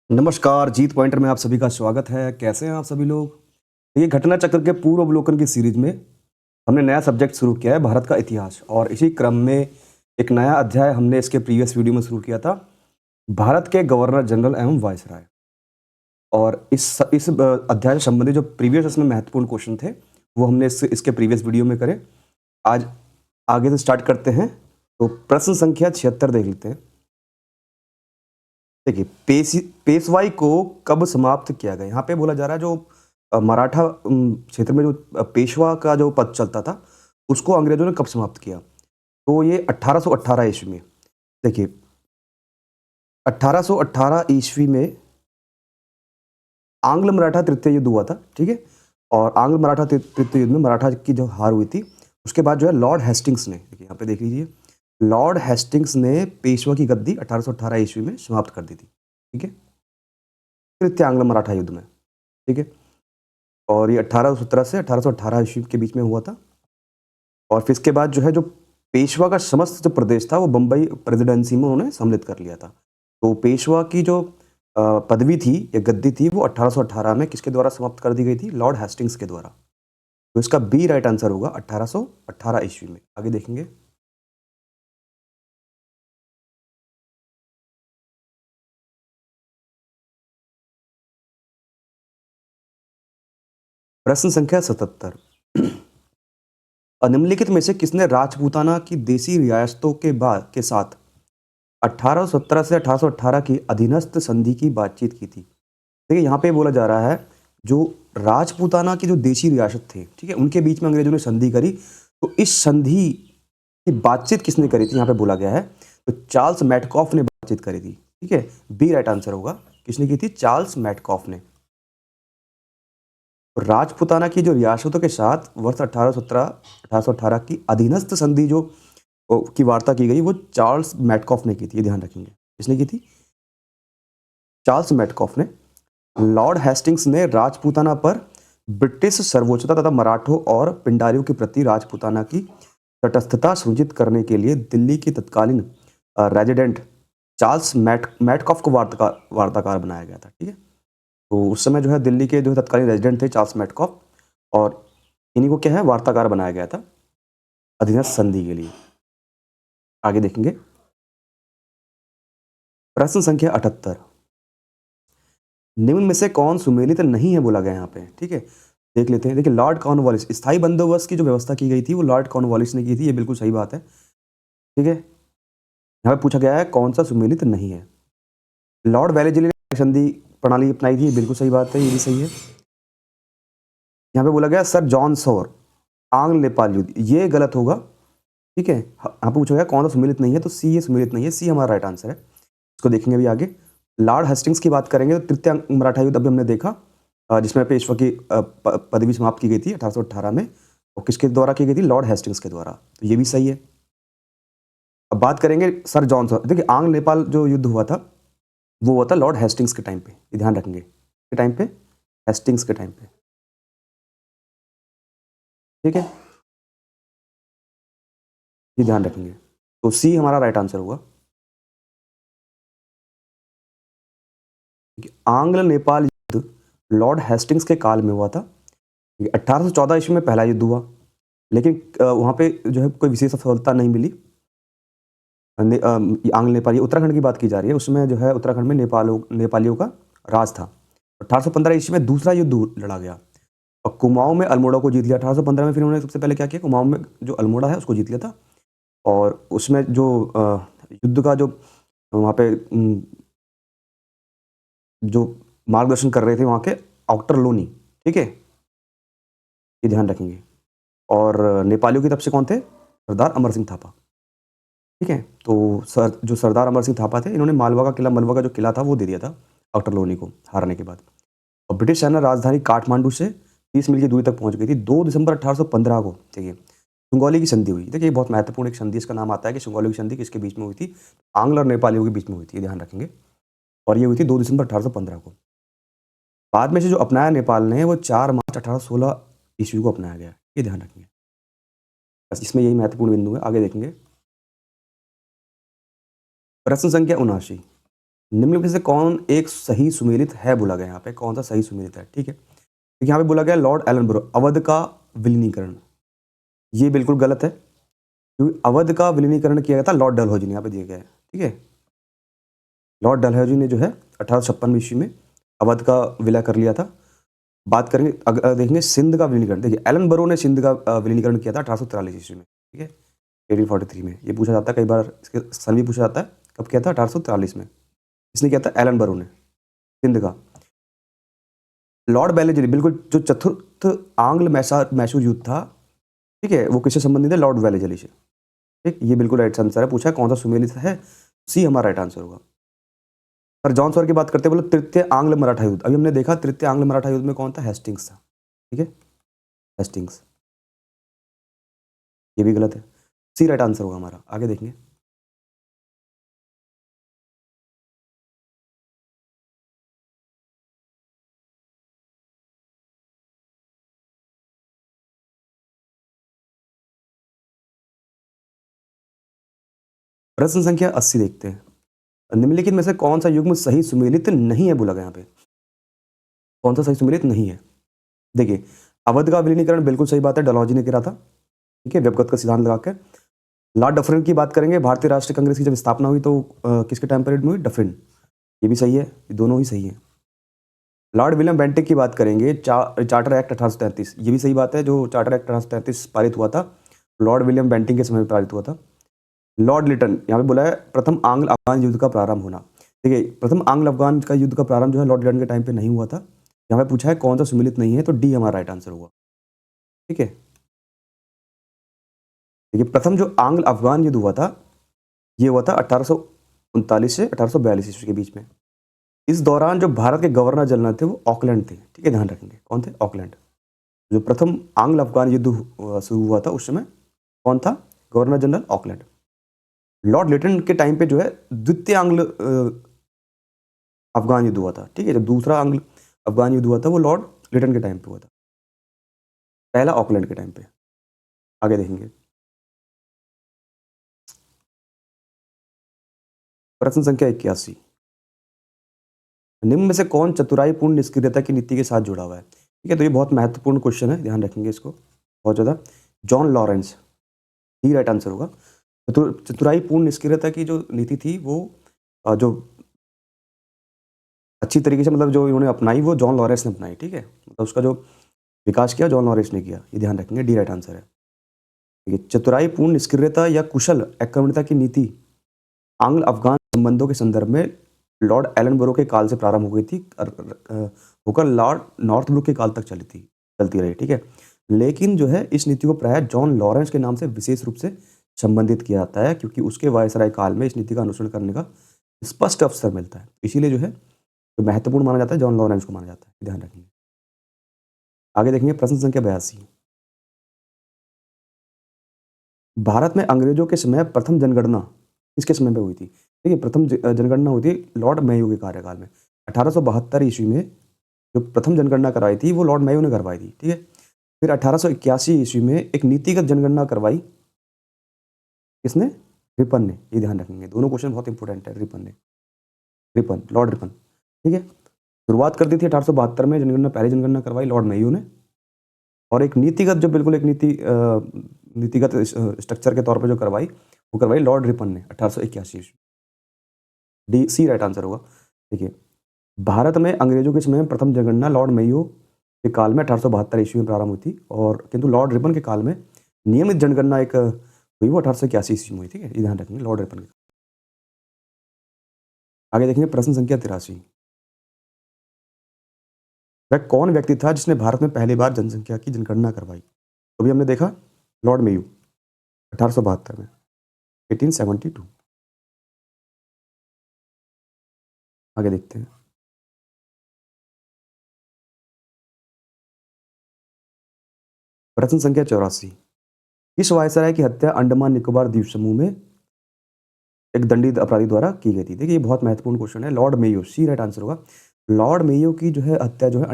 नमस्कार, जीत पॉइंटर में आप सभी का स्वागत है। कैसे हैं आप सभी लोग? ये घटना चक्र के पूर्वावलोकन की सीरीज में हमने नया सब्जेक्ट शुरू किया है, भारत का इतिहास। और इसी क्रम में एक नया अध्याय हमने इसके प्रीवियस वीडियो में शुरू किया था, भारत के गवर्नर जनरल एवं वायसराय। और इस अध्याय से संबंधित जो प्रीवियस इसमें महत्वपूर्ण क्वेश्चन थे, वो हमने इसके प्रीवियस वीडियो में करे। आज आगे से स्टार्ट करते हैं। तो प्रश्न संख्या 76 देख लेते हैं। देखिए, पेशवाई को कब समाप्त किया गया? यहाँ पे बोला जा रहा है जो मराठा क्षेत्र में जो पेशवा का जो पद चलता था, उसको अंग्रेजों ने कब समाप्त किया? तो ये 1818 ईस्वी में। देखिए, 1818 ईस्वी में आंग्ल मराठा तृतीय युद्ध हुआ था, ठीक है। और आंग्ल मराठा तृतीय युद्ध में मराठा की जो हार हुई थी, उसके बाद जो है लॉर्ड हेस्टिंग्स ने, देखिए यहाँ पे देख लीजिए, लॉर्ड हेस्टिंग्स ने पेशवा की गद्दी 1818 ईस्वी में समाप्त कर दी थी, ठीक है, तृतीय आंग्ल मराठा युद्ध में, ठीक है। और ये 1817 से 1818 ईस्वी के बीच में हुआ था। और फिर इसके बाद जो है, जो पेशवा का समस्त जो प्रदेश था, वो बम्बई प्रेसिडेंसी में उन्होंने सम्मिलित कर लिया था। तो पेशवा की जो पदवी थी या गद्दी थी, वो 1818 में किसके द्वारा समाप्त कर दी गई थी? लॉर्ड हेस्टिंग्स के द्वारा। तो इसका बी राइट आंसर होगा 1818 ईस्वी में। आगे देखेंगे। प्रश्न संख्या 77। निम्नलिखित में से किसने राजपूताना की देसी रियासतों के साथ 1817 से 1818 की अधीनस्थ संधि की बातचीत की थी? देखिए, यहाँ पे बोला जा रहा है, जो राजपूताना की जो देशी रियासत थे, ठीक है, उनके बीच में अंग्रेजों ने संधि करी। तो इस संधि की बातचीत किसने करी थी? यहाँ पे बोला गया है, तो चार्ल्स मैटकॉफ ने बातचीत करी थी, ठीक है। बी राइट आंसर होगा। किसने की थी? चार्ल्स मैटकॉफ ने। तो राजपूताना की जो रियासतों के साथ वर्ष 1818 की अधीनस्थ संधि जो की वार्ता की गई, वो चार्ल्स मैटकॉफ ने की थी, ये ध्यान रखेंगे। किसने की थी? चार्ल्स मैटकॉफ ने। लॉर्ड हेस्टिंग्स ने राजपूताना पर ब्रिटिश सर्वोच्चता तथा मराठों और पिंडारियों के प्रति राजपूताना की तटस्थता सुनिश्चित करने के लिए दिल्ली की तत्कालीन रेजिडेंट चार्ल्स मैटकॉफ को वार्ताकार बनाया गया था, ठीक है। तो उस समय जो है, दिल्ली के जो तत्कालीन रेजिडेंट थे चार्ल्स मैटकॉफ, और इन्हीं को क्या है, वार्ताकार बनाया गया था अधीनस्थ संधि के लिए। आगे देखेंगे। प्रश्न संख्या 78। निम्न में से कौन सुमेलित नहीं है बोला गया यहाँ पे, ठीक है। देख लेते हैं। देखिए, लॉर्ड कॉर्नवालिस, स्थायी बंदोबस्त की जो व्यवस्था की गई थी, वो लॉर्ड कॉर्नवालिस ने की थी, ये बिल्कुल सही बात है, ठीक है। यहाँ पे पूछा गया है कौन सा सुमेलित नहीं है। लॉर्ड वेलेस्ली ने संधि प्रणाली अपनाई थी, बिल्कुल सही बात है, ये भी सही है। यहाँ पे बोला गया सर जॉन सॉर, आंग्ल नेपाल युद्ध, ये गलत होगा, ठीक है। यहाँ पे पूछा गया कौन सा सुमेलित नहीं है, तो सी, ये सुमेलित नहीं है, सी हमारा राइट आंसर है। इसको देखेंगे अभी आगे। लॉर्ड हेस्टिंग्स की बात करेंगे तो तृतीय मराठा युद्ध अभी हमने देखा, जिसमें पेशवा की पदवी समाप्त की गई थी 1818 में, और किसके द्वारा की गई थी? लॉर्ड हेस्टिंग्स के द्वारा, तो ये भी सही है। अब बात करेंगे सर जॉन सॉर। देखिए, आंग्ल नेपाल जो युद्ध हुआ था, वो हुआ था लॉर्ड हेस्टिंग्स के टाइम पे, ये ध्यान रखेंगे, के टाइम पे, हेस्टिंग्स के टाइम पे, ठीक है, ये ध्यान रखेंगे। तो सी हमारा राइट आंसर होगा। आंग्ल नेपाल युद्ध लॉर्ड हेस्टिंग्स के काल में हुआ था। 1814 ईस्वी में पहला युद्ध हुआ, लेकिन वहाँ पे जो है कोई विशेष सफलता नहीं मिली। आंग्ल नेपाली, उत्तराखंड की बात की जा रही है, उसमें जो है उत्तराखंड में नेपालियों का राज था। 1815 ईस्वी में दूसरा युद्ध लड़ा गया, और कुमाऊं में अल्मोड़ा को जीत लिया 1815 में। फिर उन्होंने सबसे पहले क्या किया? कुमाऊं में जो अल्मोड़ा है उसको जीत लिया था। और उसमें जो युद्ध का जो वहाँ पे जो मार्गदर्शन कर रहे थे वहाँ के ऑक्टर लोनी, ठीक है, ये ध्यान रखेंगे। और नेपालियों की तरफ से कौन थे? सरदार अमर सिंह थापा, ठीक है। तो जो सरदार अमर सिंह थापा थे, इन्होंने मालवा का किला, मलवा का जो किला था, वो दे दिया था डॉक्टर लोनी को हारने के बाद। और ब्रिटिश सेना राजधानी काठमांडू से 30 मील की दूरी तक पहुंच गई थी। 2 दिसंबर 1815 को, देखिए, सुंगौली की संधि हुई। देखिए, ये बहुत महत्वपूर्ण एक संधि, इसका नाम आता है कि सुंगौली की संधि किसके बीच में हुई थी? आंग्ल और नेपालियों के बीच में हुई थी, ध्यान रखेंगे। और ये हुई थी 2 दिसंबर 1815 को। बाद में से जो अपनाया नेपाल ने, वो 4 मार्च 1816 ईस्वी को अपनाया गया, ये ध्यान रखेंगे। बस इसमें यही महत्वपूर्ण बिंदु है। आगे देखेंगे। प्रश्न संख्या 79। निम्नलिखित में से कौन एक सही सुमेलित है बोला गया यहाँ पे, कौन सा सही सुमेलित है, ठीक है। देखिए यहाँ पे बोला गया लॉर्ड एलनबरो, अवध का विलीनीकरण, ये बिल्कुल गलत है, क्योंकि अवध का विलीनीकरण किया गया था लॉर्ड डलहौजी ने, यहाँ पे दिया गया है, ठीक है। लॉर्ड डलहौजी ने जो है 1856 ईस्वी में अवध का विलय कर लिया था। बात करेंगे अगर देखेंगे सिंध का विलीनीकरण, देखिए एलन बरो ने सिंध का विलीनीकरण किया था 1843 ईस्वी में, ठीक है, 1843 में। ये पूछा जाता है कई बार, इसके सन भी पूछा जाता है, कब किया था, 1843 में। इसने किया था एलन बरो ने सिंध का। लॉर्ड वेलेजली, बिल्कुल जो चतुर्थ आंग्ल मैसूर युद्ध था, ठीक है, वो किससे संबंधित है, लॉर्ड वेलेजली से, ठीक। ये बिल्कुल राइट आंसर है। पूछा है कौन सा सुमेलित है, सी हमारा राइट आंसर होगा। पर जॉन सॉर की बात करते हैं, बोले तृतीय आंग्ल मराठा युद्ध, अभी हमने देखा तृतीय आंग्ल मराठा युद्ध में कौन था, हेस्टिंग्स था, ठीक है, हेस्टिंग्स। ये भी गलत है, सी राइट आंसर होगा हमारा। आगे देखेंगे, प्रश्न संख्या 80 देखते हैं। निम्नलिखित में से कौन सा युग्म सही सुमेलित नहीं है बोला गया यहाँ पे, कौन सा सही सुमेलित नहीं है। देखिए अवध का विलीनीकरण बिल्कुल सही बात है, डलहौजी ने करा था, ठीक है, व्यपगत का सिद्धांत लगाकर। लॉर्ड डफरिन की बात करेंगे, भारतीय राष्ट्रीय कांग्रेस की जब स्थापना हुई तो किसके टाइम पीरियड में हुई, डफरिन, ये भी सही है, ये दोनों ही सही है। लॉर्ड विलियम बेंटिक की बात करेंगे, चार्टर एक्ट 1833, ये भी सही बात है, जो चार्टर एक्ट 1833 पारित हुआ था लॉर्ड विलियम बेंटिक के समय में पारित हुआ था। लॉर्ड लिटन, यहाँ पे बोला है प्रथम आंग्ल अफगान युद्ध का प्रारंभ होना। देखिए प्रथम आंग्ल अफगान का युद्ध का प्रारंभ जो है लॉर्ड लिटन के टाइम पे नहीं हुआ था। यहाँ पे पूछा है कौन सा सुमिलित नहीं है, तो डी हमारा राइट आंसर होगा, ठीक है। देखिए प्रथम जो आंग्ल अफगान युद्ध हुआ था, ये हुआ था 1839 से 1842 ईस्वी के बीच में। इस दौरान जो भारत के गवर्नर जनरल थे वो ऑकलैंड थे, ठीक है, ध्यान रखेंगे कौन थे, ऑकलैंड। जो प्रथम आंग्ल अफगान युद्ध शुरू हुआ था उस समय कौन था, governor general Auckland. Lord Lytton के टाइम पे जो है द्वितीय आंग्ल अफगान युद्ध हुआ था, ठीक है, जो दूसरा आंग्ल अफगान युद्ध हुआ था वो लॉर्ड लिटन के टाइम पे हुआ था, पहला ऑकलैंड के टाइम पे। आगे देखेंगे, प्रश्न संख्या 81, निम्न में से कौन चतुराईपूर्ण निष्क्रियता की नीति के साथ जुड़ा हुआ है, ठीक है। तो ये बहुत महत्वपूर्ण क्वेश्चन है, ध्यान रखेंगे इसको बहुत ज़्यादा। जॉन लॉरेंस, ही राइट आंसर होगा। चतुराईपूर्ण निष्क्रियता की जो नीति थी वो जो अच्छी तरीके से मतलब जो इन्होंने अपनाई वो जॉन लॉरेंस ने अपनाई, ठीक है, मतलब उसका जो विकास किया जॉन लॉरेंस ने किया, ये ध्यान रखेंगे, डी राइट आंसर है। ठीक है, चतुराईपूर्ण निष्क्रियता या कुशल आक्रमणता की नीति आंग्ल अफगान संबंधों के संदर्भ में लॉर्ड एलनबरो के काल से प्रारंभ हो गई थी, होकर लॉर्ड नॉर्थब्रुक के काल तक चलती रही, ठीक है। लेकिन जो है इस नीति को प्रायः जॉन लॉरेंस के नाम से विशेष रूप से संबंधित किया जाता है, क्योंकि उसके वायसराय काल में इस नीति का अनुसरण करने का स्पष्ट अवसर मिलता है, इसीलिए जो है तो महत्वपूर्ण माना जाता है, जॉन लॉरेंस को माना जाता है, ध्यान रखेंगे। आगे देखेंगे प्रश्न संख्या 82, भारत में अंग्रेजों के समय प्रथम जनगणना किसके समय पे हुई थी। देखिए प्रथम जनगणना हुई थी लॉर्ड मेयो के कार्यकाल में, 1872 ईस्वी में जो प्रथम जनगणना करवाई थी वो लॉर्ड मेयो ने करवाई थी, ठीक है। फिर 1881 ईस्वी में एक नीतिगत जनगणना करवाई, किसने, रिपन ने, ये ध्यान रखेंगे, दोनों क्वेश्चन बहुत इंपॉर्टेंट है। रिपन, लॉर्ड रिपन, ठीक है। शुरुआत कर दी थी 1872 में जनगणना, पहली जनगणना करवाई लॉर्ड मेयो ने, और एक नीतिगत जो बिल्कुल एक नीतिगत स्ट्रक्चर के तौर पर जो करवाई वो करवाई लॉर्ड रिपन ने 1881 ईस्वी, डी सी राइट आंसर होगा। देखिए भारत में अंग्रेजों के समय में प्रथम जनगणना लॉर्ड मेयो के काल में 1872 ईस्वी में प्रारंभ हुई थी, और किंतु लॉर्ड रिपन के काल में नियमित जनगणना एक हुई वो 1881 ईस्वी में हुई, ठीक है, ये ध्यान रखेंगे लॉर्ड रिपन के। आगे देखेंगे प्रश्न संख्या 83, वह कौन व्यक्ति था जिसने भारत में पहली बार जनसंख्या की जनगणना करवाई। तो अभी हमने देखा लॉर्ड मेयो 1872 में, 1872। आगे देखते हैं, प्रश्न संख्या 84, किस वायसराय की हत्या अंडमान निकोबार द्वीप समूह में एक दंडित अपराधी द्वारा की गई थी। देखिए ये बहुत महत्वपूर्ण क्वेश्चन है, लॉर्ड मेयो, सी राइट आंसर होगा। लॉर्ड मेयो की जो है हत्या जो है